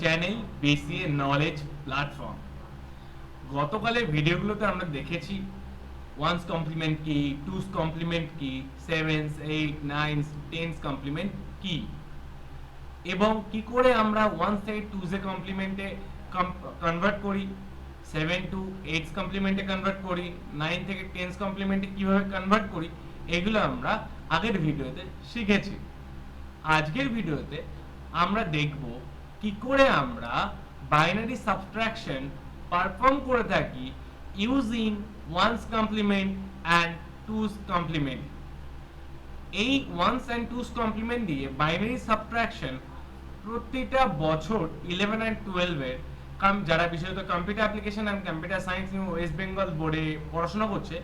Channel BCA knowledge platform. গতকালের ভিডিওগুলোতে আমরা দেখেছি ওয়ান্স কমপ্লিমেন্ট কি, টুস কমপ্লিমেন্ট কি, seven's, eight, nine's, ten's complement কি, এবং কি করে আমরা ওয়ান্স থেকে টুসে কমপ্লিমেন্টে কনভার্ট করি, সেভেন টু এইটস কমপ্লিমেন্টে কনভার্ট করি, নাইন থেকে টেন্স কমপ্লিমেন্টে কিভাবে কনভার্ট করি, এগুলো আমরা আগের ভিডিওতে শিখেছি। আজকের ভিডিওতে আমরা দেখব কি করে আমরা বাইনারি সাবট্রাকশন পারফর্ম করে থাকি using one's complement and two's complement. এই ওয়ান্স অ্যান্ড টুস কমপ্লিমেন্ট দিয়ে বাইনারি সাবট্রাকশন প্রতিটা বছর 11 অ্যান্ড 12 এর যারা বিশেষত computer application and computer science নিয়ে ওয়েস্ট বেঙ্গল বোর্ডে পড়াশোনা করছে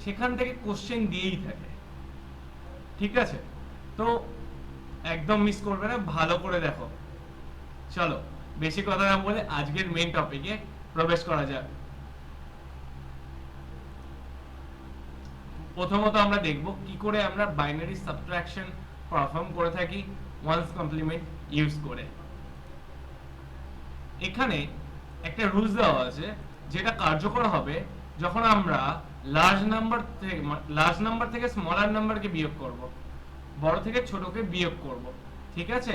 সেখান থেকে কোশ্চেন দিয়েই থাকে। ঠিক আছে, তো একদম মিস করবে না, ভালো করে দেখো। চলো বেশি কথা না বলে আজকের মেইন টপিকে প্রবেশ করা যাক। প্রথমত আমরা দেখব কি করে আমরা বাইনারি সাবট্রাকশন পারফর্ম করে থাকি ওয়ান্স কমপ্লিমেন্ট ইউজ করে। এখানে একটা রুলস দেওয়া আছে যেটা কার্যকর হবে যখন আমরা লার্জ নাম্বার থেকে স্মলার নাম্বারকে বিয়োগ করব, বড় থেকে ছোটকে বিয়োগ করব। ঠিক আছে,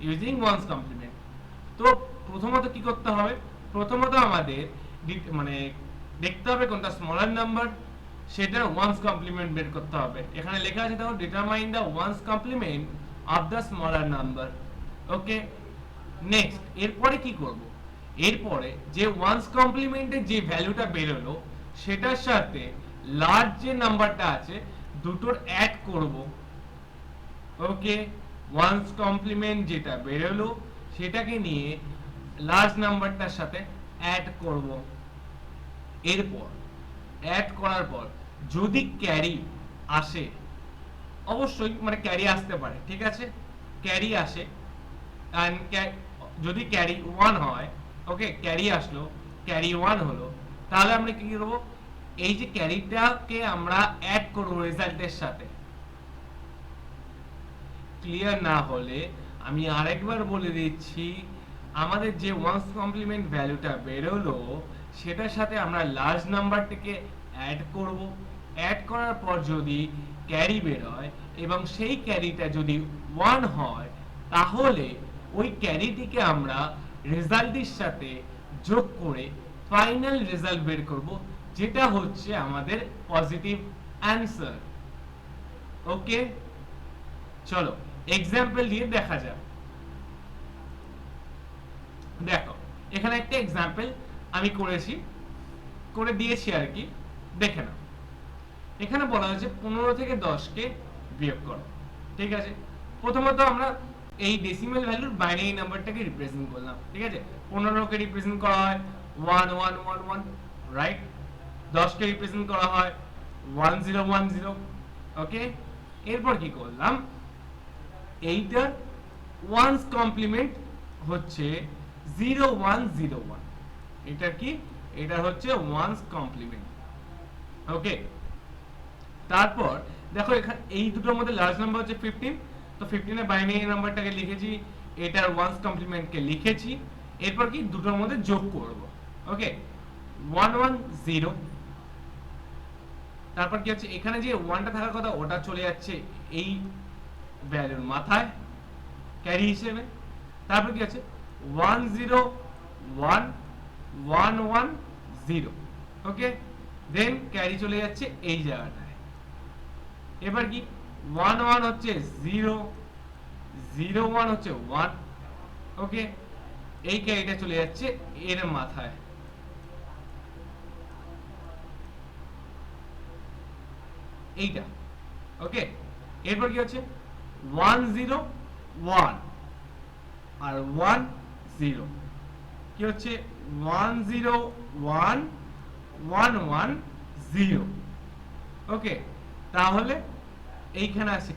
ইউজিং ওয়ান্স কমপ্লিমেন্ট। তো প্রথমত কি করতে হবে, প্রথমত আমাদের দেখতে হবে কোনটা স্মলার নাম্বার, সেটা ওয়ান্স কমপ্লিমেন্ট বের করতে হবে। এখানে লেখা আছে দেখো, determine the one's complement of the smaller number. Okay, next এরপরে কি করব, এরপরে যে ওয়ান্স কমপ্লিমেন্টের যে ভ্যালুটা বেরোলো সেটার সাথে লার্জ যে নাম্বারটা আছে দুটোর অ্যাড করব। ওকে, ওয়ান্স কমপ্লিমেন্ট যেটা বেরোলো সেটাকে নিয়ে লার্জ নাম্বারটার সাথে অ্যাড করব। এরপর অ্যাড করার পর যদি ক্যারি আসে, অবশ্যই ক্যারি আসতে পারে, ঠিক আছে, ক্যারি আসে, যদি ক্যারি 1 হয়, ওকে, ক্যারি আসলো, ক্যারি 1 হলো, তাহলে আমরা কি করব, এই যে ক্যারিটাকে আমরা অ্যাড করব রেজাল্টের সাথে। ক্লিয়ার না হলে আমি আরেকবার বলে দিচ্ছি, আমাদের যে ওয়ান্স কমপ্লিমেন্ট ভ্যালুটা বেরোলো সেটার সাথে আমরা লার্জ নাম্বারটিকে অ্যাড করব। অ্যাড করার পর যদি ক্যারি বেরোয় এবং সেই ক্যারিটা যদি 1 হয় তাহলে ওই ক্যারিটিকে আমরা রেজাল্টের সাথে যোগ করে ফাইনাল রেজাল্ট বের করব, যেটা হচ্ছে আমাদের পজিটিভ অ্যানসার। ওকে, চলো এক্সাম্পল দিয়ে দেখা যাক। দেখো এখানে একটা এক্সাম্পল আমি করে দিয়েছি আর কি, দেখে নাও। এখানে বলা হয়েছে 15 থেকে 10 কে বিয়োগ করো। ঠিক আছে, প্রথমত আমরা এই ডেসিমাল ভ্যালুর বাইনারি নাম্বারটাকে রিপ্রেজেন্ট করলাম। ঠিক আছে, 15 কে রিপ্রেজেন্ট করা হয় 1 1 1 1, রাইট। 10 কে রিপ্রেজেন্ট করা হয় 1 0 1 0। ওকে, এরপর কি করলাম, এইটার ওয়ান্স কমপ্লিমেন্ট হচ্ছে 0 1 0 1। এটা কি, এটা হচ্ছে ওয়ান্স কমপ্লিমেন্ট। ওকে, তারপর দেখো এখানে এই দুটোর মধ্যে লার্জ নাম্বার হচ্ছে 15, তো 15 এর বাইনারি নাম্বারটাকে লিখেছি, এটার ওয়ান্স কমপ্লিমেন্টকে লিখেছি। এরপর কি দুটোর মধ্যে যোগ করব। ওকে, 1 1 0। তারপর কি হচ্ছে, এখানে যে 1টা থাকার কথা ওটা চলে যাচ্ছে এই ভ্যালুর মাথায় ক্যারি হিসেবে। তারপর কি আছে 1 0 1 1 1 0। ওকে, দেন ক্যারি চলে যাচ্ছে এই জায়গাটায়। এবার কি 1 1 হচ্ছে 0 0 1 হচ্ছে 1। ওকে, এই ক্যারিটা চলে যাচ্ছে এর মাথায়। এইটা ওকে, এরপর কি হচ্ছে 1 0 1 আর 1 0, কি হচ্ছে 1 0 1 1 1 0। ওকে, তাহলে এইখানে আছে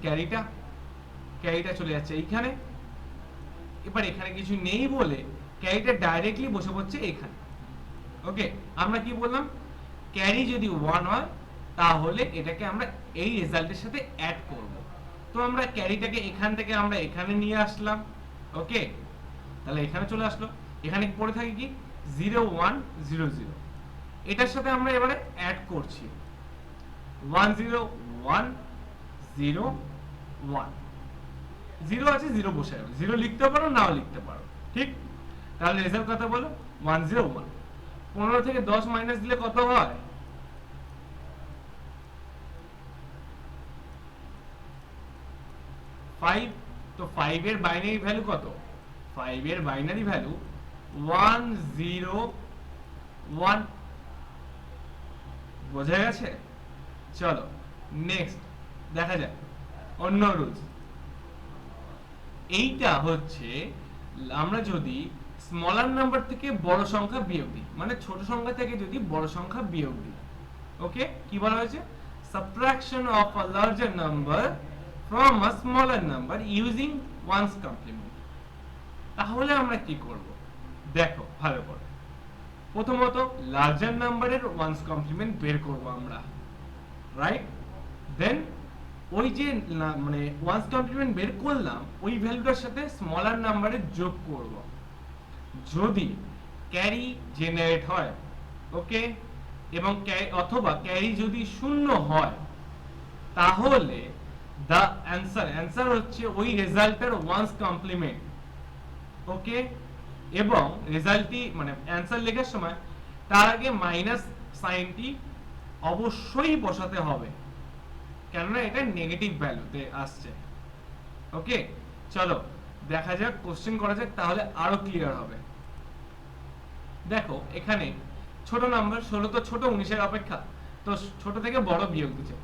ক্যারিটা চলে যাচ্ছে এইখানে। এবার এখানে কিছু নেই বলে ক্যারিটা ডাইরেক্টলি বসে পড়ছে এখানে। ওকে, আমরা কি বললাম, ক্যারি যদি 1 হয় তাহলে এটাকে আমরা এই রেজাল্টের সাথে অ্যাড করব। তো আমরা ক্যারিটাকে এখান থেকে আমরা এখানে নিয়ে আসলাম। ওকে, তাহলে এখানে চলে আসলো। এখানে পড়ে থাকে কি 0 1 0 0, এটার সাথে আমরা এবারে অ্যাড করছি 1 0 1 0 1, 0 আছে 0 বসে যাবে, 0 লিখতে পারো নাও লিখতে পারো, ঠিক। তাহলে রেজাল্ট কত বলো 1 0 1। 15 থেকে 10 মাইনাস দিলে কত হয় 5। তো 5 এর বাইনারি ভ্যালু কত, 5 এর বাইনারি ভ্যালু 1 0 1, বোঝা গেছে। চলো নেক্সট দেখা যাক অন্য রুলস। এইটা হচ্ছে আমরা যদি স্মলার নাম্বার থেকে বড় সংখ্যা বিয়োগ দিই, মানে ছোট সংখ্যা থেকে যদি বড় সংখ্যা বিয়োগ দিই, ওকে, কি বলা হয়েছে subtraction of a larger number from a smaller number using one's complement. তাহলে আমরা কি করব দেখো ভালো করে। প্রথমত লার্জার নাম্বারের ওয়ানস কমপ্লিমেন্ট বের করব আমরা, রাইট। দেন ওই যে মানে ওয়ানস কমপ্লিমেন্ট বের করলাম ওই ভ্যালুটার সাথে স্মলার নাম্বারের যোগ করব। যদি ক্যারি জেনারেট হয়, ওকে, এবং অথবা ক্যারি যদি শূন্য হয়, তাহলে the answer হচ্ছে ওই রেজাল্টের ওয়ানস কমপ্লিমেন্ট, ওকে। এবং রেজাল্টটি মানে অ্যানসার লেখার সময় তার আগে মাইনাস সাইনটি অবশ্যই বসাতে হবে, কেননা এটা নেগেটিভ ভ্যালুতে আসছে, ওকে। চলো দেখা যাক, কোশ্চেন করা যাক, তাহলে আরো ক্লিয়ার হবে। দেখো এখানে ছোট নাম্বার 16 তো ছোট 19 এর অপেক্ষা, তো ছোট থেকে বড় বিয়োগ দিচ্ছে,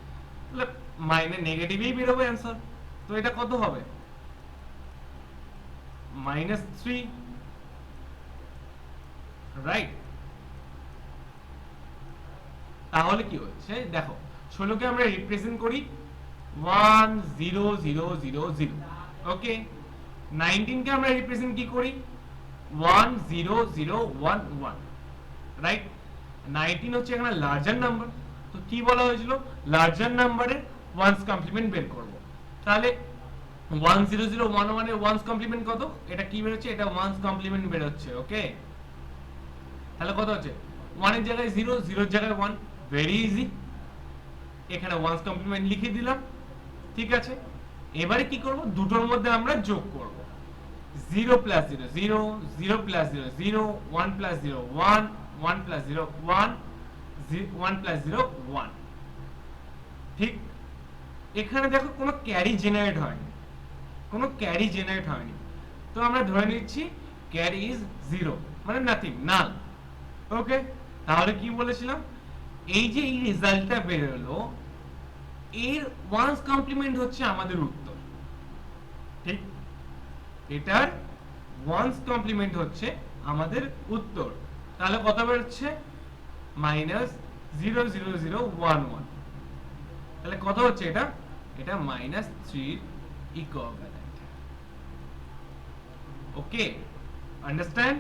তাহলে মাইনাস নেগেটিভই বের হবে অ্যানসার। তো এটা কত হবে -3, রাইট। তাহলে কি হচ্ছে দেখো 16 কে আমরা রিপ্রেজেন্ট করি 1 0 0 0 0, ওকে। 19 কে আমরা রিপ্রেজেন্ট কি করি 1 0 0 1 1, রাইট। 19 হচ্ছে এখানে লার্জার নাম্বার, তো কি বলা হয়েছিল লার্জার নাম্বারের ওয়ানস কমপ্লিমেন্ট বের করব। তাহলে 1 0 0 1 1 এর ওয়ানস কমপ্লিমেন্ট কত, এটা কি বের হচ্ছে, এটা ওয়ানস কমপ্লিমেন্ট বের হচ্ছে, ওকে। তাহলে কত হচ্ছে 1 এর জায়গায় 0, 0 এর জায়গায় 1, ভেরি ইজি। এখানে ওয়ানস কমপ্লিমেন্ট লিখে দিলাম, ঠিক আছে। এবারে কি করব, দুটোর মধ্যে আমরা যোগ করব 0 plus 0 0, 0 plus 0 0, 1 plus 0 1, 1 plus 0 1, 1 plus 0 1, ঠিক। এখানে দেখো কোনো ক্যারি জেনারেট হয়নি, কোনো ক্যারি জেনারেট হয়নি, তো আমরা ধরে নিচ্ছি ক্যারি ইজ 0, মানে নাথিং, নাল, ওকে। তাহলে কি বলেছিলাম, এই যে এই রেজাল্টটা বের হলো এর ওয়ানস কমপ্লিমেন্ট হচ্ছে আমাদের উত্তর, ঠিক। এটার ওয়ানস কমপ্লিমেন্ট হচ্ছে আমাদের উত্তর। তাহলে কত বেরোচ্ছে -0 0 0 1 1, তাহলে কত হচ্ছে এটা, এটা -3 ইকুইভ্যালেন্ট, ওকে, আন্ডারস্ট্যান্ড।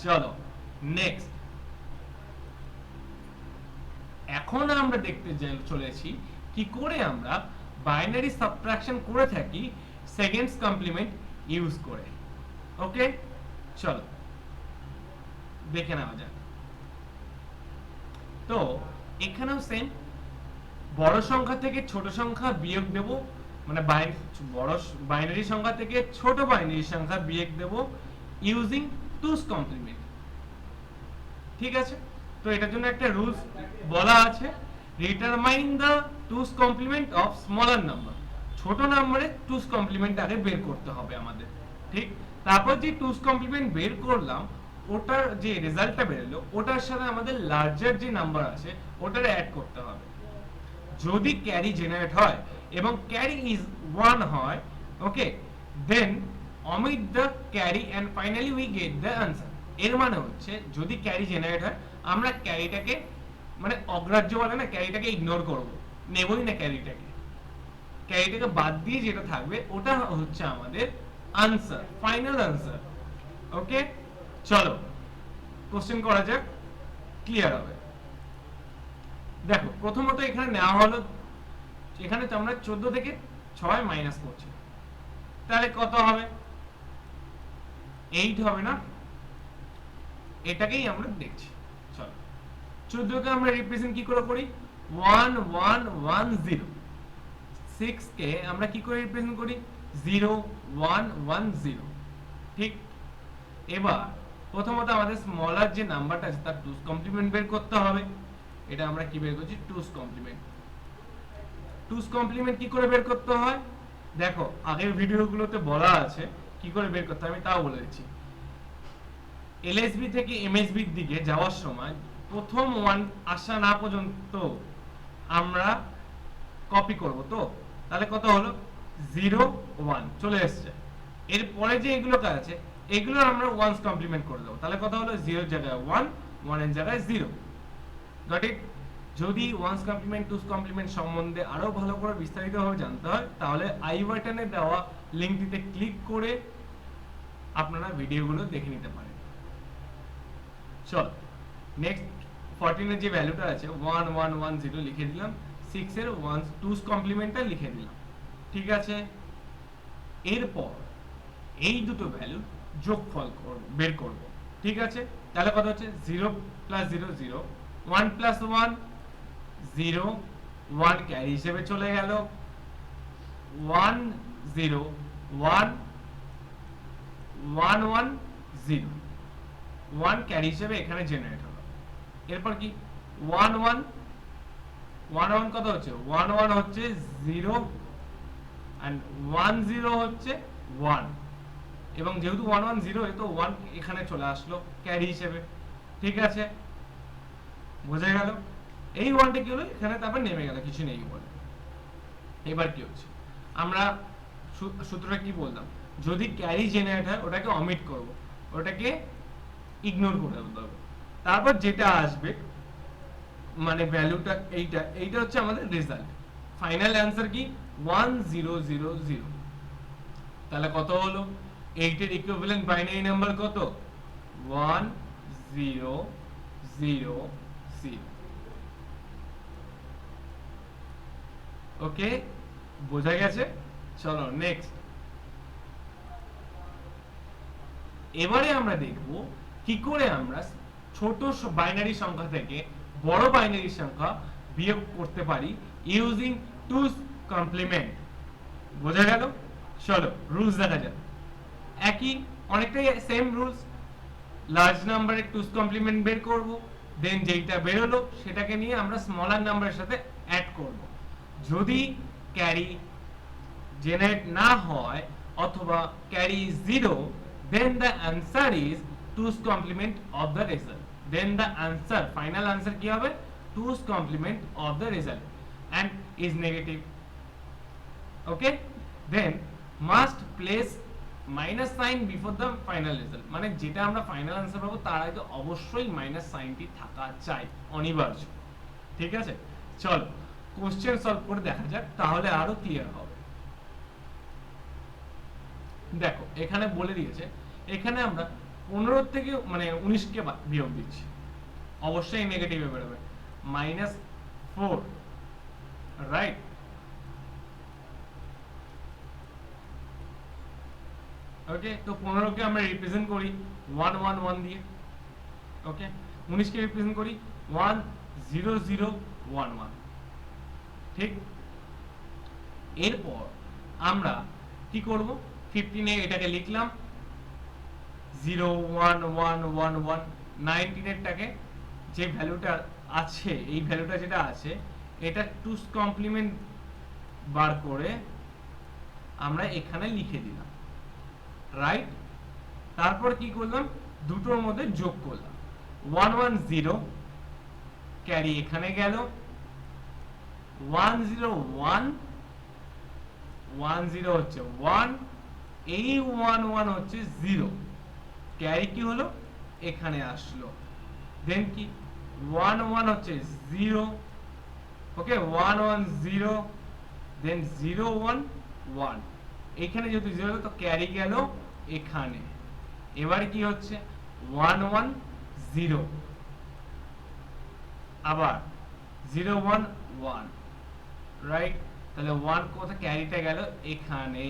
চলো নেক্সট। এখন আমরা দেখতে চলেছি কি করে আমরা বাইনারি সাবট্রাকশন করে থাকি সেকেন্ডস কমপ্লিমেন্ট ইউজ করে, ওকে। চলো দেখে নেওয়া যাক। তো এখানেও সেম, বড় সংখ্যা থেকে ছোট সংখ্যা বিয়োগ দেব, মানে বড় বাইনারি সংখ্যা থেকে ছোট বাইনারি সংখ্যা বিয়োগ দেব ইউজিং টুস কমপ্লিমেন্ট, ঠিক আছে। তো এটার জন্য একটা রুলস বলা আছে, determine the two's complement of smaller number. ছোট নম্বরে টুস কমপ্লিমেন্ট আগে বের করতে হবে আমাদের, ঠিক। তারপর যে টুস কমপ্লিমেন্ট বের করলাম ওটার যে রেজাল্টটা বেরোলো ওটার সাথে আমাদের লার্জার যে নাম্বার আছে ওটার অ্যাড করতে হবে। যদি ক্যারি জেনারেট হয় এবং ক্যারি ইজ 1 হয়, ওকে, দেন omit the carry and finally we get the answer। এর মানে হচ্ছে যদি ক্যারি জেনারেট হয় আমরা ক্যারিটাকে মানে অগ্রাহ্য বলে না, ক্যারিটাকে ইগনোর করব, নেবই না ক্যারিটাকে, ক্যারিটাকে বাদ দিয়ে যেটা থাকবে ওটা হচ্ছে আমাদের আনসার, ফাইনাল আনসার, ওকে। চলো কোশ্চেন করা যাক, ক্লিয়ার হবে। দেখো প্রথমত এখানে নেওয়া হলো, এখানে তো আমরা 14 থেকে 6 মাইনাস করছি, তাহলে কত হবে, 8 হবে না, এটাকেই আমরা দেখছি। চলো 14 কে আমরা রিপ্রেজেন্ট কি করে করি 1 1 1 0, 6 কে আমরা কি করে রিপ্রেজেন্ট করি 0 1 1 0। ঠিক, এবার প্রথমত আমাদের স্মলার যে নাম্বারটা আছে তার 2's কমপ্লিমেন্ট বের করতে হবে। এটা আমরা কি বের করছি 2's কমপ্লিমেন্ট। 2's কমপ্লিমেন্ট কি করে বের করতে হয় দেখো, আগের ভিডিওগুলোতে বলা আছে কি করে বের করতে হয়, আমি তাও বলে দিচ্ছি। এলএসবি থেকে এমএসবি এর দিকে যাওয়ার সময় প্রথম 1 আসা না পর্যন্ত আমরা কপি করব, তো তাহলে কত হলো 0 1 চলে এসেছে। এরপরে যে এগুলো কাজ আছে এগুলো আমরা 1's কমপ্লিমেন্ট করে দেব, তাহলে কত হলো 0 এর জায়গায় 1 1 এর জায়গায় 0। Got it? যদি 1's কমপ্লিমেন্ট 2's কমপ্লিমেন্ট সম্বন্ধে আরো ভালো করে বিস্তারিতভাবে জানতে হয় তাহলে আই বাটনে দেওয়া লিংকটিতে ক্লিক করে আপনারা ভিডিওগুলো দেখে নিতে পারেন। চল নেক্সট 14 এর যে ভ্যালুটা আছে 1 1 1 0 লিখে দিলাম, 6 এর 2's কমপ্লিমেন্টটা লিখে দিলাম। ঠিক আছে, এরপর এই দুটো ভ্যালু যোগফল বের করব। ঠিক আছে, তাহলে কত হচ্ছে 0 + 0 0, 1 + 1 0, 1 ক্যারি হিসেবে চলে গেল, 1 0 1 1 1 0, 1 ক্যারি হিসেবে এখানে জেনারেট হলো। এরপর কি 1 1 1 1 কত হচ্ছে 1 1 হচ্ছে 0 এন্ড 1 0 হচ্ছে 1, এবং যেহেতু 1 1 0 তো 1 এখানে চলে আসলো ক্যারি হিসেবে। ঠিক আছে, বোঝা গেল? এই 1টা কি হলো এখানে, তারপর নেমে গেল, কিছু নেই বলে। এবার কি হচ্ছে আমরা সূত্রটা কি বললাম, যদি ক্যারি জেনারেট হয় ওটাকে অমিট করব, ওটাকে ইগনোর করে দেব। তারপর যেটা আসবে মানে ভ্যালুটা এইটা হচ্ছে আমাদের রেজাল্ট। ফাইনাল অ্যানসার কি 1 0 0 0। তাহলে কত হলো 8 এর ইকুইভ্যালেন্ট বাইনারি নাম্বার কত 1 0 0 0। ওকে, বোঝা গেছে? চলো নেক্সট। এবারে আমরা দেখব কি করে আমরা ছোট বাইনারি সংখ্যা থেকে বড় বাইনারি সংখ্যা বিয়োগ করতে পারি ইউজিং 2's কমপ্লিমেন্ট। বোঝা গেল? চলো রুলস দেখা যাক। একই অনেকটাই সেম রুলস। লার্জ নাম্বারের 2's কমপ্লিমেন্ট বের করব, দেন যেইটা বের হলো সেটাকে নিয়ে আমরা স্মলার নাম্বারের সাথে অ্যাড করব। যদি ক্যারি জেনারেট না হয় অথবা carry 0, then the answer is 2's complement of the result. Then the answer, final answer কি হবে 2's complement of the result and is negative. Okay, then must place minus sign before the final result. মানে যেটা আমরা final answer পাবো তার আগে অবশ্যই minus সাইনটি থাকা চাই, অনিবার্য। ঠিক আছে, চলো কোশ্চেন সলভ করে দেখা যাক, তাহলে আরো ক্লিয়ার হবে। দেখো এখানে বলে দিয়েছে, এখানে আমরা 15 থেকে মানে 19 কে বিয়োগ দিচ্ছি, অবশ্যই নেগেটিভে বেরোবে -4, রাইট? ওকে, তো 15 কে আমরা রিপ্রেজেন্ট করি 1 1 1 দিয়ে। ওকে, 19 কে রিপ্রেজেন্ট করি 1 0 0 1 1। ঠিক, এরপর আমরা কি করব 15 এ এটাকে লিখলাম 0 1 1 1 1, 19 এরটাকে যে ভ্যালুটা আছে এই ভ্যালুটা যেটা আছে এটা 2's কমপ্লিমেন্ট বার করে আমরা এখানে লিখে দিলাম, রাইট? তারপর কি করলাম দুটোর মধ্যে যোগ করলাম 1 1 0, ক্যারি এখানে গেল 1 0 1 1 0 হচ্ছে 1, এই 1 1 হচ্ছে 0, ক্যারি কি হলো এখানে আসলো, দেন কি 1 1 হচ্ছে 0। ওকে, 1 1 0, দেন 0 1 1, এখানে যেহেতু 0 তো ক্যারি গেল এখানে। এবার কি হচ্ছে 1 1 0, আবার 0 1 1, রাইট? তাহলে 1 কোথায় ক্যারিটা গেল এখানে।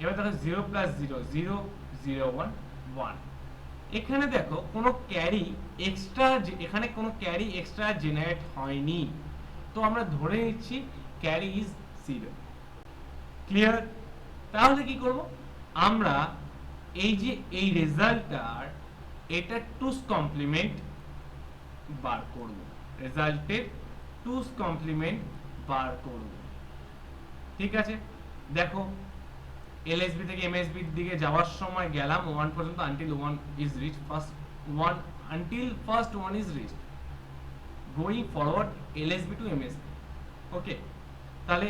এবার দেখো 0 + 0 0 0 1, 1। এখানে দেখো কোনো ক্যারি এক্সট্রা, এখানে কোনো ক্যারি এক্সট্রা জেনারেট হয়নি, তো আমরা ধরে নিচ্ছি ক্যারি ইজ 0। ক্লিয়ার? তাহলে কি করব, আমরা এই যে এই রেজাল্টটার এটা টুস কমপ্লিমেন্ট বার করব, রেজাল্টের টুস কমপ্লিমেন্ট বার করব। ঠিক আছে, দেখো এলএসবি থেকে এমএসবি এর দিকে যাওয়ার সময় গেলাম 1 পর্যন্ত, until 1 is reach, first 1 until first 1 is reach, going forward LSB to MSB. Okay, তাহলে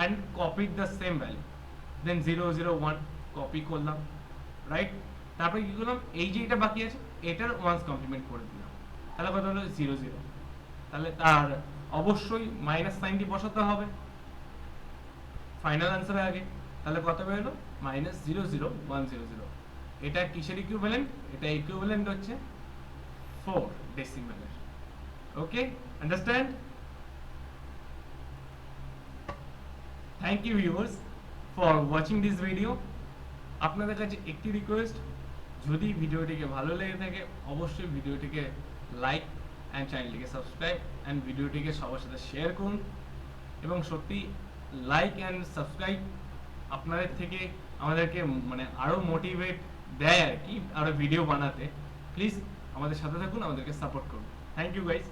and copied the same value, then 0 0 1 copy করলাম, রাইট? তারপরে কি করলাম, এই যে এটা বাকি আছে এটার ওয়ান্স কমপ্লিমেন্ট করে দিলাম, তাহলে কত হলো 0 0। তাহলে তার অবশ্যই মাইনাস সাইনটি বসাতে হবে ফাইনাল আনসারের আগে, তাহলে কত বেরোলো -0 0 1 0 0। এটা কিসের ইকুইভ্যালেন্ট? এটা ইকুইভ্যালেন্ট হচ্ছে 4 ডেসিমালের। Okay, understand? Thank you viewers for watching this video. আপনাদের কাছে একটি রিকোয়েস্ট, যদি ভিডিওটিকে ভালো লেগে থাকে অবশ্যই ভিডিওটিকে লাইক অ্যান্ড চ্যানেলটিকে সাবস্ক্রাইব অ্যান্ড ভিডিওটিকে সবার সাথে শেয়ার করুন। এবং সত্যি লাইক অ্যান্ড সাবস্ক্রাইব আপনাদের থেকে আমাদেরকে মানে আরও মোটিভেট দেয় আর কি, আরও ভিডিও বানাতে। প্লিজ আমাদের সাথে থাকুন, আমাদেরকে সাপোর্ট করুন। Thank you guys.